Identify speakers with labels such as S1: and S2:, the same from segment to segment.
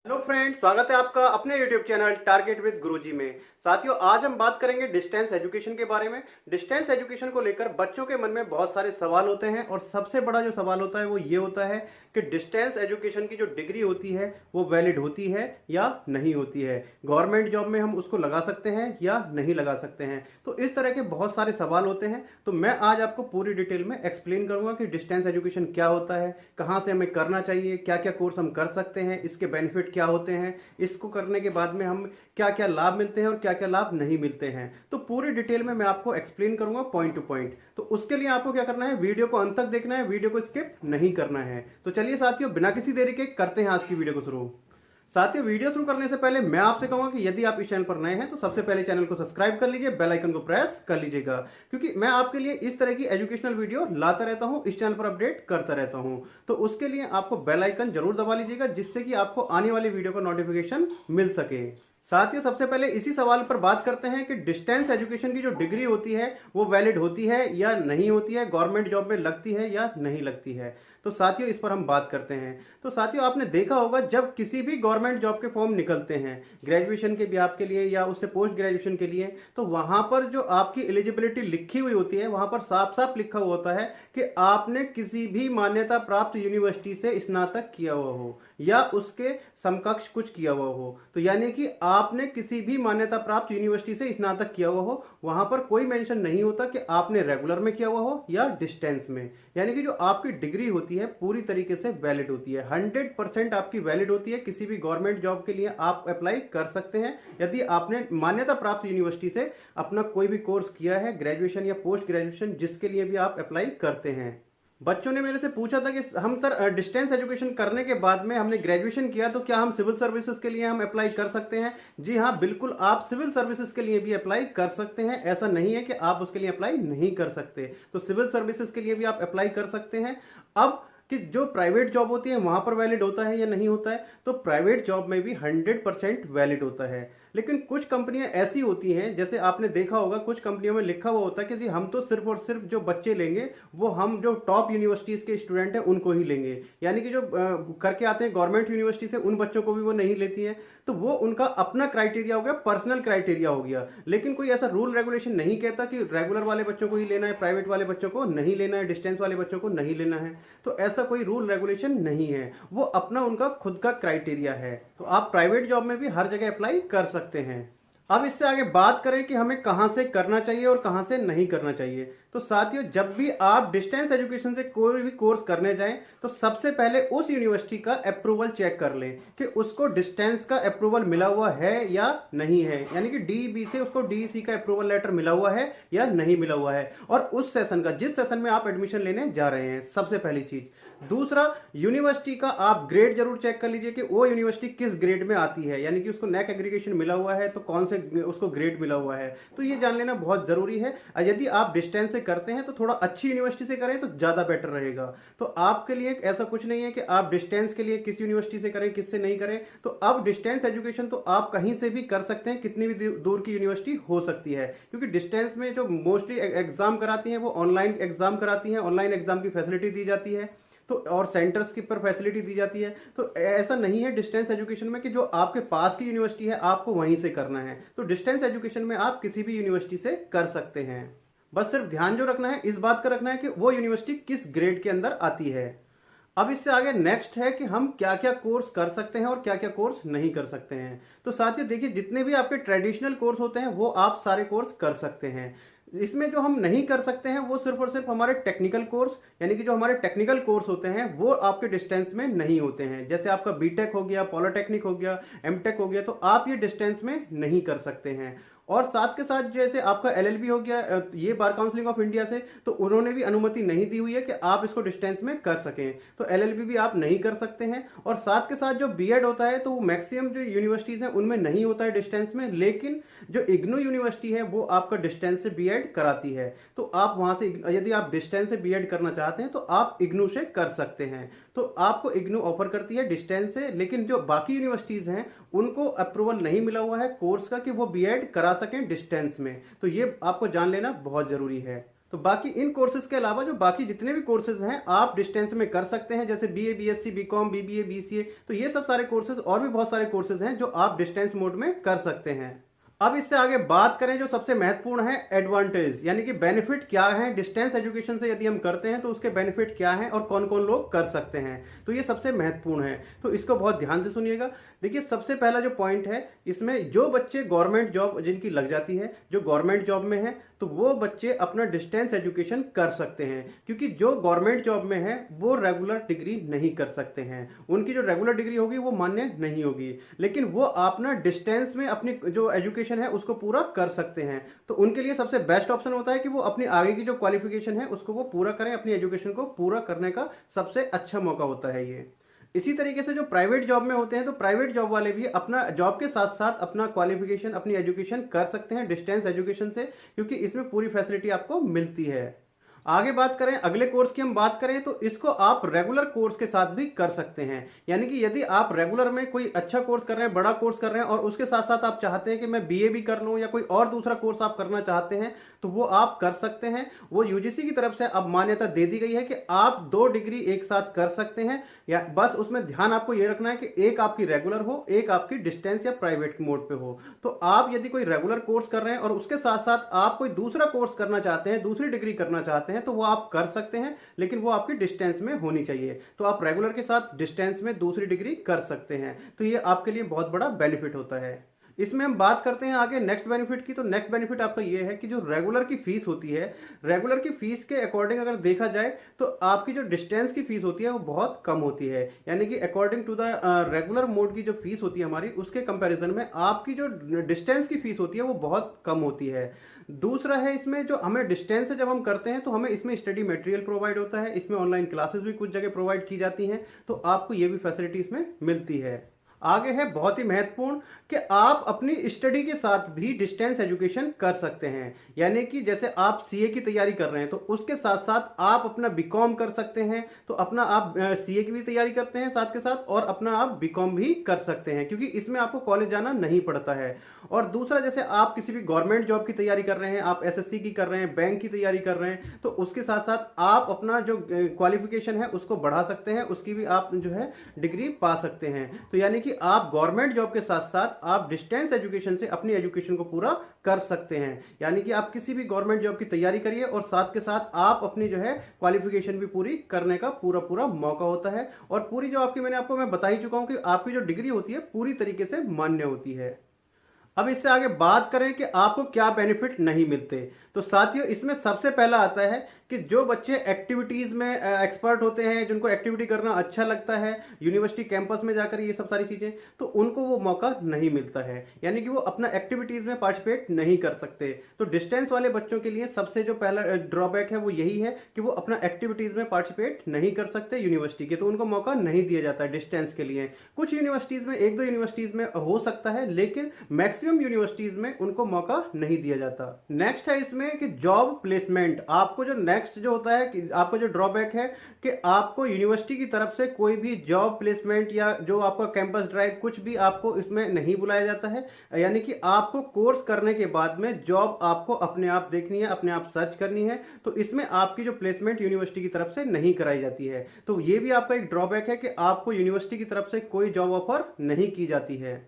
S1: Hello friends, स्वागत है आपका अपने यूट्यूब चैनल टारगेट विद गुरुजी में। साथियों, आज हम बात करेंगे डिस्टेंस एजुकेशन के बारे में। डिस्टेंस एजुकेशन को लेकर बच्चों के मन में बहुत सारे सवाल होते हैं और सबसे बड़ा जो सवाल होता है वो ये होता है कि डिस्टेंस एजुकेशन की जो डिग्री होती है वो वैलिड होती है या नहीं होती है। गवर्नमेंट जॉब में हम उसको लगा सकते हैं या नहीं लगा सकते हैं। तो इस तरह के बहुत सारे सवाल होते हैं। तो मैं आज आपको पूरी डिटेल में एक्सप्लेन करूंगा कि डिस्टेंस एजुकेशन क्या होता है, कहाँ से हमें करना चाहिए, क्या क्या कोर्स हम कर सकते हैं, इसके बेनिफिट क्या होते हैं, इसको करने के बाद में हम क्या क्या लाभ मिलते हैं और क्या क्या लाभ नहीं मिलते हैं। तो पूरी डिटेल में मैं आपको एक्सप्लेन करूंगा पॉइंट टू पॉइंट। तो उसके लिए आपको क्या करना है, वीडियो को अंत तक देखना है, वीडियो को स्किप नहीं करना है। तो चलिए साथियों, बिना किसी देरी के करते हैं आज की वीडियो को शुरू। साथियों, वीडियो शुरू करने से पहले मैं आपसे कहूंगा कि यदि आप इस चैनल पर नए हैं तो सबसे पहले चैनल को सब्सक्राइब कर लीजिए, बेल आइकन को प्रेस कर लीजिएगा, क्योंकि मैं आपके लिए इस तरह की एजुकेशनल वीडियो लाता रहता हूं, इस चैनल पर अपडेट करता रहता हूं। तो उसके लिए आपको बेल आइकन जरूर दबा लीजिएगा, जिससे कि आपको आने वाली वीडियो का नोटिफिकेशन मिल सके। साथियों, सबसे पहले इसी सवाल पर बात करते हैं कि डिस्टेंस एजुकेशन की जो डिग्री होती है वो वैलिड होती है या नहीं होती है, गवर्नमेंट जॉब में लगती है या नहीं लगती है। तो साथियों, इस पर हम बात करते हैं। तो साथियों, आपने देखा होगा जब किसी भी गवर्नमेंट जॉब के फॉर्म निकलते हैं ग्रेजुएशन के भी आपके लिए या उससे पोस्ट ग्रेजुएशन के लिए, तो वहां पर जो आपकी एलिजिबिलिटी लिखी हुई होती है वहां पर साफ साफ लिखा हुआ होता है कि आपने किसी भी मान्यता प्राप्त यूनिवर्सिटी से स्नातक किया हुआ हो या उसके समकक्ष कुछ किया हुआ हो। तो यानी कि आपने किसी भी मान्यता प्राप्त यूनिवर्सिटी से स्नातक किया हुआ हो, वहां पर कोई मेंशन नहीं होता कि आपने रेगुलर में किया हुआ हो या डिस्टेंस में। यानी कि जो आपकी डिग्री होती है पूरी तरीके से वैलिड होती है, 100% आपकी वैलिड होती है। किसी भी गवर्नमेंट जॉब के लिए आप अप्लाई कर सकते हैं यदि आपने मान्यता प्राप्त यूनिवर्सिटी से अपना कोई भी कोर्स किया है, ग्रेजुएशन या पोस्ट ग्रेजुएशन, जिसके लिए भी आप अप्लाई करते हैं। बच्चों ने मेरे से पूछा था कि हम सर डिस्टेंस एजुकेशन करने के बाद में हमने ग्रेजुएशन किया तो क्या हम सिविल सर्विसेज के लिए हम अप्लाई कर सकते हैं। जी हाँ, बिल्कुल, आप सिविल सर्विसेज के लिए भी अप्लाई कर सकते हैं। ऐसा नहीं है कि आप उसके लिए अप्लाई नहीं कर सकते। तो सिविल सर्विसेज के लिए भी आप अप्लाई कर सकते हैं। अब कि जो प्राइवेट जॉब होती है वहां पर वैलिड होता है या नहीं होता है, तो प्राइवेट जॉब में भी 100% वैलिड होता है। लेकिन कुछ कंपनियां ऐसी होती हैं, जैसे आपने देखा होगा कुछ कंपनियों में लिखा हुआ होता है कि जी हम तो सिर्फ और सिर्फ जो बच्चे लेंगे वो हम जो टॉप यूनिवर्सिटीज के स्टूडेंट हैं उनको ही लेंगे। यानी कि जो करके आते हैं गवर्नमेंट यूनिवर्सिटी से उन बच्चों को भी वो नहीं लेती हैं। तो वो उनका अपना क्राइटेरिया हो गया, पर्सनल क्राइटेरिया हो गया। लेकिन कोई ऐसा रूल रेगुलेशन नहीं कहता कि रेगुलर वाले बच्चों को ही लेना है, प्राइवेट वाले बच्चों को नहीं लेना है, डिस्टेंस वाले बच्चों को नहीं लेना है। तो ऐसा कोई रूल रेगुलेशन नहीं है, वो अपना उनका खुद का क्राइटेरिया है। तो आप प्राइवेट जॉब में भी हर जगह अप्लाई कर सकते हैं। अब इससे आगे बात करें कि हमें कहां से करना चाहिए और कहां से नहीं करना चाहिए। तो साथियों, जब भी आप डिस्टेंस एजुकेशन से कोई भी कोर्स करने जाएं तो सबसे पहले उस यूनिवर्सिटी का अप्रूवल चेक कर लें कि उसको डिस्टेंस का अप्रूवल मिला हुआ है या नहीं है। यानी कि डीईबी से उसको डीईसी का अप्रूवल लेटर मिला हुआ है या नहीं मिला हुआ है, और उस सेशन का, जिस सेशन में आप एडमिशन लेने जा रहे हैं, सबसे पहली चीज। दूसरा, यूनिवर्सिटी का आप ग्रेड जरूर चेक कर लीजिए कि वो यूनिवर्सिटी किस ग्रेड में आती है। यानी कि उसको नैक एग्रीगेशन मिला हुआ है तो कौन से उसको ग्रेड मिला हुआ है, तो ये जान लेना बहुत जरूरी है। यदि आप डिस्टेंस से करते हैं तो थोड़ा अच्छी यूनिवर्सिटी से करें तो ज्यादा बेटर रहेगा। तो आपके लिए ऐसा कुछ नहीं है कि आप डिस्टेंस के लिए किस यूनिवर्सिटी से करें किससे नहीं करें। तो अब डिस्टेंस एजुकेशन तो आप कहीं से भी कर सकते हैं, कितनी भी दूर की यूनिवर्सिटी हो सकती है, क्योंकि डिस्टेंस में जो मोस्टली एग्जाम कराती हैं वो ऑनलाइन एग्जाम कराती हैं, ऑनलाइन एग्जाम की फैसिलिटी दी जाती है। तो और सेंटर्स की पर फैसिलिटी दी जाती है। तो ऐसा नहीं है डिस्टेंस एजुकेशन में कि जो आपके पास की यूनिवर्सिटी है आपको वहीं से करना है। तो डिस्टेंस एजुकेशन में आप किसी भी यूनिवर्सिटी से कर सकते हैं। बस सिर्फ ध्यान जो रखना है, इस बात का रखना है कि वो यूनिवर्सिटी किस ग्रेड के अंदर आती है। अब इससे आगे नेक्स्ट है कि हम क्या क्या कोर्स कर सकते हैं और क्या क्या कोर्स नहीं कर सकते हैं। तो साथियों देखिए, जितने भी आपके ट्रेडिशनल कोर्स होते हैं वो आप सारे कोर्स कर सकते हैं। इसमें जो हम नहीं कर सकते हैं वो सिर्फ और सिर्फ हमारे टेक्निकल कोर्स, यानी कि जो हमारे टेक्निकल कोर्स होते हैं वो आपके डिस्टेंस में नहीं होते हैं। जैसे आपका बीटेक हो गया, पॉलिटेक्निक हो गया, एमटेक हो गया, तो आप ये डिस्टेंस में नहीं कर सकते हैं। और साथ के साथ जैसे आपका एलएलबी हो गया, ये बार काउंसिलिंग ऑफ इंडिया से, तो उन्होंने भी अनुमति नहीं दी हुई है कि आप इसको डिस्टेंस में कर सकें। तो एलएलबी भी आप नहीं कर सकते हैं। और साथ के साथ जो बीएड होता है तो वो मैक्सिमम जो यूनिवर्सिटीज हैं उनमें नहीं होता है डिस्टेंस में, लेकिन जो इग्नू यूनिवर्सिटी है वो आपका डिस्टेंस से बीएड कराती है। तो आप वहां से, यदि आप डिस्टेंस से बीएड करना चाहते हैं तो आप इग्नू से कर सकते हैं। तो आपको इग्नू ऑफर करती है डिस्टेंस से, लेकिन जो बाकी यूनिवर्सिटीज हैं उनको अप्रूवल नहीं मिला हुआ है कोर्स का कि वो बीएड करा सकें डिस्टेंस में। तो ये आपको जान लेना बहुत जरूरी है। तो बाकी इन कोर्सेज के अलावा जो बाकी जितने भी कोर्सेज हैं आप डिस्टेंस में कर सकते हैं, जैसे BA, BSc, BCom, BBA, BCA, तो ये सब सारे कोर्सेज और भी बहुत सारे कोर्सेज हैं जो आप डिस्टेंस मोड में कर सकते हैं। अब इससे आगे बात करें जो सबसे महत्वपूर्ण है एडवांटेज, यानी कि बेनिफिट क्या है डिस्टेंस एजुकेशन से यदि हम करते हैं तो उसके बेनिफिट क्या हैं और कौन कौन लोग कर सकते हैं, तो ये सबसे महत्वपूर्ण है, तो इसको बहुत ध्यान से सुनिएगा। देखिए सबसे पहला जो पॉइंट है इसमें, जो बच्चे गवर्नमेंट जॉब जिनकी लग जाती है, जो गवर्नमेंट जॉब में है, तो वो बच्चे अपना डिस्टेंस एजुकेशन कर सकते हैं, क्योंकि जो गवर्नमेंट जॉब में है वो रेगुलर डिग्री नहीं कर सकते हैं, उनकी जो रेगुलर डिग्री होगी वो मान्य नहीं होगी, लेकिन वो अपना डिस्टेंस में अपनी जो एजुकेशन है उसको पूरा कर सकते हैं। तो उनके लिए सबसे बेस्ट ऑप्शन होता है कि वो अपनी आगे की जो क्वालिफिकेशन है उसको वो पूरा करें, अपनी एजुकेशन को पूरा करने का सबसे अच्छा मौका होता है ये। इसी तरीके से जो प्राइवेट जॉब में होते हैं, तो प्राइवेट जॉब वाले भी अपना जॉब के साथ साथ अपना क्वालिफिकेशन, अपनी एजुकेशन कर सकते हैं डिस्टेंस एजुकेशन से, क्योंकि इसमें पूरी फैसिलिटी आपको मिलती है। आगे बात करें अगले कोर्स की, हम बात करें तो इसको आप रेगुलर कोर्स के साथ भी कर सकते हैं, यानी कि यदि आप रेगुलर में कोई अच्छा कोर्स कर रहे हैं, बड़ा कोर्स कर रहे हैं और उसके साथ साथ आप चाहते हैं कि मैं बीए भी कर लूं या कोई और दूसरा कोर्स आप करना चाहते हैं, तो वो आप कर सकते हैं। वो यूजीसी की तरफ से अब मान्यता दे दी गई है कि आप 2 डिग्री एक साथ कर सकते हैं, या बस उसमें ध्यान आपको ये रखना है कि एक आपकी रेगुलर हो, एक आपकी डिस्टेंस या प्राइवेट मोड पे हो। तो आप यदि कोई रेगुलर कोर्स कर रहे हैं और उसके साथ साथ आप कोई दूसरा कोर्स करना चाहते हैं, दूसरी डिग्री करना चाहते हैं, तो वो आप कर सकते हैं, लेकिन वो आपकी डिस्टेंस में होनी चाहिए। तो आप रेगुलर के साथ डिस्टेंस में दूसरी डिग्री कर सकते हैं, तो ये आपके लिए बहुत बड़ा बेनिफिट होता है। इसमें हम बात करते हैं आगे नेक्स्ट बेनिफिट की, तो नेक्स्ट बेनिफिट आपका ये है कि जो रेगुलर की फीस होती है, रेगुलर की फीस के अकॉर्डिंग अगर देखा जाए तो आपकी जो डिस्टेंस की फीस होती है वो बहुत कम होती है, यानी कि according to the regular mode की जो फीस होती है हमारी, उसके कंपैरिजन में आपकी जो डिस्टेंस की फीस होती है वो बहुत कम होती है। दूसरा है इसमें, जो हमें डिस्टेंस से जब हम करते हैं तो हमें इसमें स्टडी मटेरियल प्रोवाइड होता है, इसमें ऑनलाइन क्लासेस भी कुछ जगह प्रोवाइड की जाती हैं, तो आपको ये भी फैसिलिटी इसमें मिलती है। आगे है बहुत ही महत्वपूर्ण कि आप अपनी स्टडी के साथ भी डिस्टेंस एजुकेशन कर सकते हैं, यानी कि जैसे आप सीए की तैयारी कर रहे हैं तो उसके साथ साथ आप अपना बीकॉम कर सकते हैं, तो अपना आप सीए की भी तैयारी करते हैं साथ के साथ, और अपना आप बीकॉम भी कर सकते हैं, क्योंकि इसमें आपको कॉलेज जाना नहीं पड़ता है। और दूसरा, जैसे आप किसी भी गवर्नमेंट जॉब की तैयारी कर रहे हैं, आप एसएससी की कर रहे हैं, बैंक की तैयारी कर रहे हैं, तो उसके साथ साथ आप अपना जो क्वालिफिकेशन है उसको बढ़ा सकते हैं, उसकी भी आप जो है डिग्री पा सकते हैं। तो यानी कि आप गवर्नमेंट जॉब के साथ साथ आप डिस्टेंस एजुकेशन से अपनी एजुकेशन को पूरा कर सकते हैं, यानी कि आप किसी भी गवर्नमेंट जॉब की तैयारी करिए और साथ के साथ आप अपनी जो है क्वालिफिकेशन भी पूरी करने का पूरा पूरा मौका होता है, और पूरी जो आपकी मैं बता ही चुका हूं कि आपकी जो डिग्री होती है पूरी तरीके से मान्य होती है। अब इससे आगे बात करें कि आपको क्या बेनिफिट नहीं मिलते, तो साथियों इसमें सबसे पहला आता है कि जो बच्चे एक्टिविटीज़ में एक्सपर्ट होते हैं, जिनको एक्टिविटी करना अच्छा लगता है, यूनिवर्सिटी कैंपस में जाकर ये सब सारी चीज़ें, तो उनको वो मौका नहीं मिलता है, यानी कि वो अपना एक्टिविटीज़ में पार्टिसिपेट नहीं कर सकते। तो डिस्टेंस वाले बच्चों के लिए सबसे जो पहला ड्रॉबैक है वो यही है कि वो अपना एक्टिविटीज़ में पार्टिसिपेट नहीं कर सकते यूनिवर्सिटी के, तो उनको मौका नहीं दिया जाता है डिस्टेंस के लिए। कुछ यूनिवर्सिटीज़ में, 1-2 यूनिवर्सिटीज़ में हो सकता है, लेकिन मैक्सिमम यूनिवर्सिटीज़ में उनको मौका नहीं दिया जाता। नेक्स्ट है इसमें कि जॉब प्लेसमेंट, आपको जो नेक्स्ट जो होता है कि आपका जो ड्रॉबैक है कि आपको यूनिवर्सिटी की तरफ से कोई भी जॉब प्लेसमेंट या जो आपका कैंपस ड्राइव कुछ भी आपको इसमें नहीं बुलाया जाता है, यानी कि आपको कोर्स करने के बाद में जॉब आपको अपने आप देखनी है, अपने आप सर्च करनी है, तो इसमें आपकी जो प्लेसमेंट यूनिवर्सिटी की तरफ से नहीं कराई जाती है। तो ये भी आपका एक ड्रॉबैक है कि आपको यूनिवर्सिटी की तरफ से कोई जॉब ऑफर नहीं की जाती है।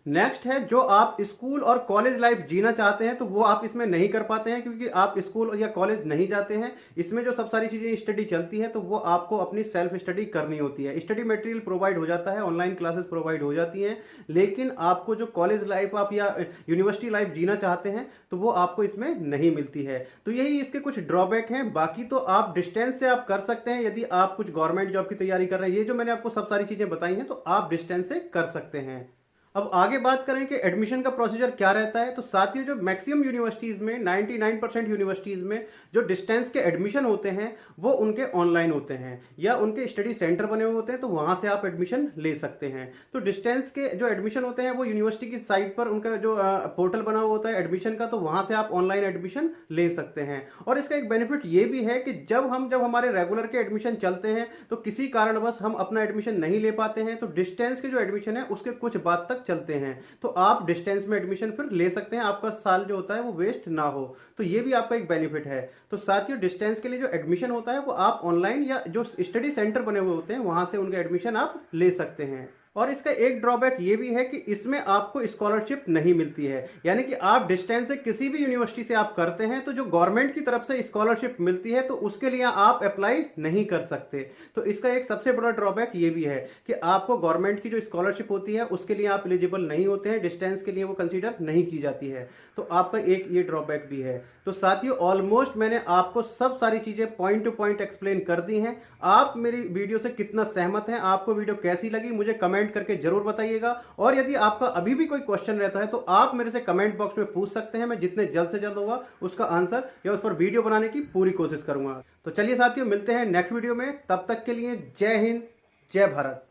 S1: नेक्स्ट है, जो आप स्कूल और कॉलेज लाइफ जीना चाहते हैं तो वो आप इसमें नहीं कर पाते हैं, क्योंकि आप स्कूल या कॉलेज नहीं जाते हैं। इसमें जो सब सारी चीज़ें स्टडी चलती है तो वो आपको अपनी सेल्फ स्टडी करनी होती है। स्टडी मटेरियल प्रोवाइड हो जाता है, ऑनलाइन क्लासेस प्रोवाइड हो जाती हैं, लेकिन आपको जो कॉलेज लाइफ आप या यूनिवर्सिटी लाइफ जीना चाहते हैं तो वो आपको इसमें नहीं मिलती है। तो यही इसके कुछ ड्रॉबैक हैं। बाकी तो आप डिस्टेंस से आप कर सकते हैं, यदि आप कुछ गवर्नमेंट जॉब की तैयारी कर रहे हैं, ये जो मैंने आपको सब सारी चीज़ें बताई हैं तो आप डिस्टेंस से कर सकते हैं। अब आगे बात करें कि एडमिशन का प्रोसीजर क्या रहता है, तो साथियों जो मैक्सिमम यूनिवर्सिटीज़ में 99% यूनिवर्सिटीज़ में जो डिस्टेंस के एडमिशन होते हैं वो उनके ऑनलाइन होते हैं या उनके स्टडी सेंटर बने हुए होते हैं, तो वहाँ से आप एडमिशन ले सकते हैं। तो डिस्टेंस के जो एडमिशन होते हैं वो यूनिवर्सिटी की साइट पर उनका जो पोर्टल बना हुआ होता है एडमिशन का, तो वहाँ से आप ऑनलाइन एडमिशन ले सकते हैं। और इसका एक बेनिफिट ये भी है कि जब हमारे रेगुलर के एडमिशन चलते हैं तो किसी कारणवश हम अपना एडमिशन नहीं ले पाते हैं, तो डिस्टेंस के जो एडमिशन है उसके कुछ बाद तक तक चलते हैं, तो आप डिस्टेंस में एडमिशन फिर ले सकते हैं, आपका साल जो होता है वो वेस्ट ना हो। तो ये भी आपका एक बेनिफिट है। तो साथियों, डिस्टेंस के लिए जो एडमिशन होता है वो आप ऑनलाइन या जो स्टडी सेंटर बने हुए होते हैं वहां से उनका एडमिशन आप ले सकते हैं। और इसका एक ड्रॉबैक ये भी है कि इसमें आपको स्कॉलरशिप नहीं मिलती है, यानी कि आप डिस्टेंस से किसी भी यूनिवर्सिटी से आप करते हैं तो जो गवर्नमेंट की तरफ से स्कॉलरशिप मिलती है तो उसके लिए आप अप्लाई नहीं कर सकते। तो इसका एक सबसे बड़ा ड्रॉबैक ये भी है कि आपको गवर्नमेंट की जो स्कॉलरशिप होती है उसके लिए आप एलिजिबल नहीं होते हैं, डिस्टेंस के लिए वो कंसीडर नहीं की जाती है। तो आपका एक ये ड्रॉबैक भी है। तो साथियों, ऑलमोस्ट मैंने आपको सब सारी चीजें पॉइंट टू पॉइंट एक्सप्लेन कर दी हैं। आप मेरी वीडियो से कितना सहमत हैं, आपको वीडियो कैसी लगी मुझे कमेंट करके जरूर बताइएगा। और यदि आपका अभी भी कोई क्वेश्चन रहता है तो आप मेरे से कमेंट बॉक्स में पूछ सकते हैं, मैं जितने जल्द से जल्द होगा उसका आंसर या उस पर वीडियो बनाने की पूरी कोशिश करूंगा। तो चलिए साथियों, मिलते हैं नेक्स्ट वीडियो में, तब तक के लिए जय हिंद, जय भारत।